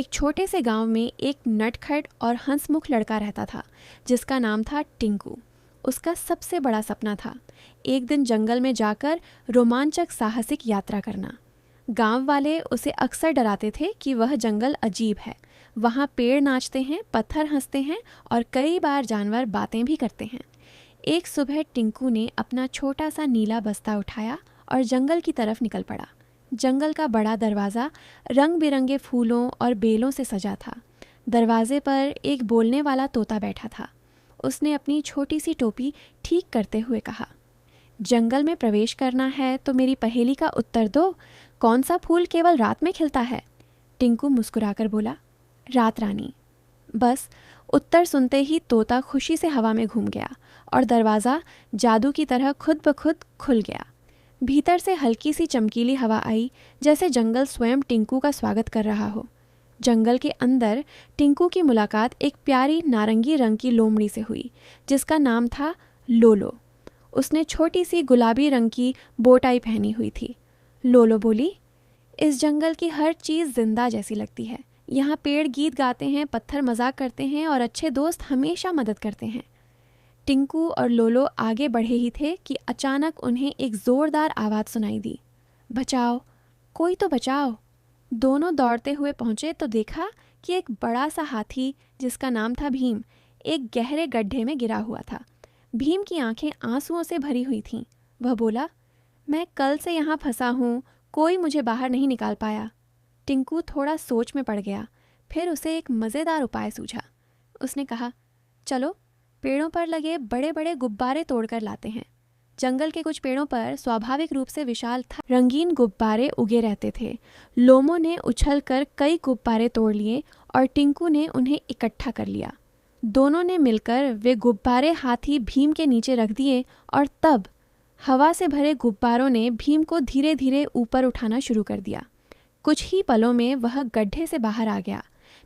एक छोटे से गांव में एक नटखट और हंसमुख लड़का रहता था जिसका नाम था टिंकू। उसका सबसे बड़ा सपना था एक दिन जंगल में जाकर रोमांचक साहसिक यात्रा करना। गांव वाले उसे अक्सर डराते थे कि वह जंगल अजीब है, वहाँ पेड़ नाचते हैं, पत्थर हंसते हैं और कई बार जानवर बातें भी करते हैं। एक सुबह टिंकू ने अपना छोटा सा नीला बस्ता उठाया और जंगल की तरफ निकल पड़ा। जंगल का बड़ा दरवाज़ा रंग बिरंगे फूलों और बेलों से सजा था। दरवाजे पर एक बोलने वाला तोता बैठा था। उसने अपनी छोटी सी टोपी ठीक करते हुए कहा, जंगल में प्रवेश करना है तो मेरी पहेली का उत्तर दो, कौन सा फूल केवल रात में खिलता है? टिंकू मुस्कुराकर बोला, रात रानी। बस उत्तर सुनते ही तोता खुशी से हवा में घूम गया और दरवाज़ा जादू की तरह खुद ब खुद खुल गया। भीतर से हल्की सी चमकीली हवा आई, जैसे जंगल स्वयं टिंकू का स्वागत कर रहा हो। जंगल के अंदर टिंकू की मुलाकात एक प्यारी नारंगी रंग की लोमड़ी से हुई जिसका नाम था लोलो। उसने छोटी सी गुलाबी रंग की बोटाई पहनी हुई थी। लोलो बोली, इस जंगल की हर चीज़ जिंदा जैसी लगती है। यहाँ पेड़ गीत गाते हैं, पत्थर मजाक करते हैं और अच्छे दोस्त हमेशा मदद करते हैं। टिंकू और लोलो आगे बढ़े ही थे कि अचानक उन्हें एक ज़ोरदार आवाज़ सुनाई दी, बचाओ, कोई तो बचाओ। दोनों दौड़ते हुए पहुँचे तो देखा कि एक बड़ा सा हाथी जिसका नाम था भीम एक गहरे गड्ढे में गिरा हुआ था। भीम की आंखें आंसुओं से भरी हुई थीं। वह बोला, मैं कल से यहाँ फंसा हूँ, कोई मुझे बाहर नहीं निकाल पाया। टिंकू थोड़ा सोच में पड़ गया, फिर उसे एक मज़ेदार उपाय सूझा। उसने कहा, चलो पेड़ों पर लगे बड़े बड़े गुब्बारे तोड़कर लाते हैं। जंगल के कुछ पेड़ों पर स्वाभाविक रूप से विशाल था रंगीन गुब्बारे उगे रहते थे। लोमो ने उछलकर कई गुब्बारे तोड़ लिए और टिंकू ने उन्हें इकट्ठा कर लिया। दोनों ने मिलकर वे गुब्बारे हाथी भीम के नीचे रख दिए और तब हवा से भरे गुब्बारों ने भीम को धीरे धीरे ऊपर उठाना शुरू कर दिया। कुछ ही पलों में वह गड्ढे से बाहर आ गया।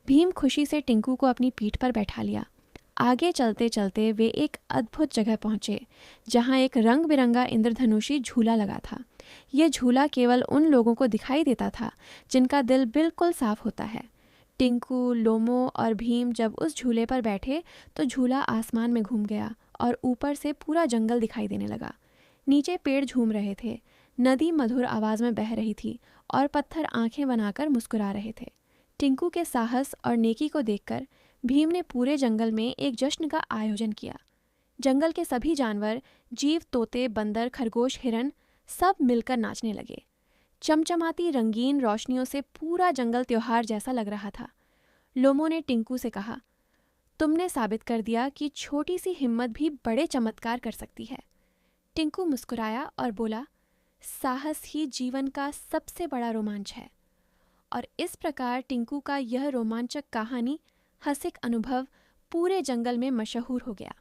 भीम खुशी से टिंकू को अपनी पीठ पर बैठा लिया। आगे चलते चलते वे एक अद्भुत जगह पहुंचे जहां एक रंग बिरंगा इंद्रधनुषी झूला लगा था। यह झूला केवल उन लोगों को दिखाई देता था जिनका दिल बिल्कुल साफ होता है। टिंकू, लोमो और भीम जब उस झूले पर बैठे तो झूला आसमान में घूम गया और ऊपर से पूरा जंगल दिखाई देने लगा। नीचे पेड़ झूम रहे थे, नदी मधुर आवाज़ में बह रही थी और पत्थर आंखें बनाकर मुस्कुरा रहे थे। टिंकू के साहस और नेकी को देखकर भीम ने पूरे जंगल में एक जश्न का आयोजन किया। जंगल के सभी जानवर, जीव, तोते, बंदर, खरगोश, हिरन सब मिलकर नाचने लगे। चमचमाती रंगीन रोशनियों से पूरा जंगल त्योहार जैसा लग रहा था। लोमो ने टिंकू से कहा, तुमने साबित कर दिया कि छोटी सी हिम्मत भी बड़े चमत्कार कर सकती है। टिंकू मुस्कुराया और बोला, साहस ही जीवन का सबसे बड़ा रोमांच है। और इस प्रकार टिंकू का यह रोमांचक कहानी, हंसिक अनुभव पूरे जंगल में मशहूर हो गया।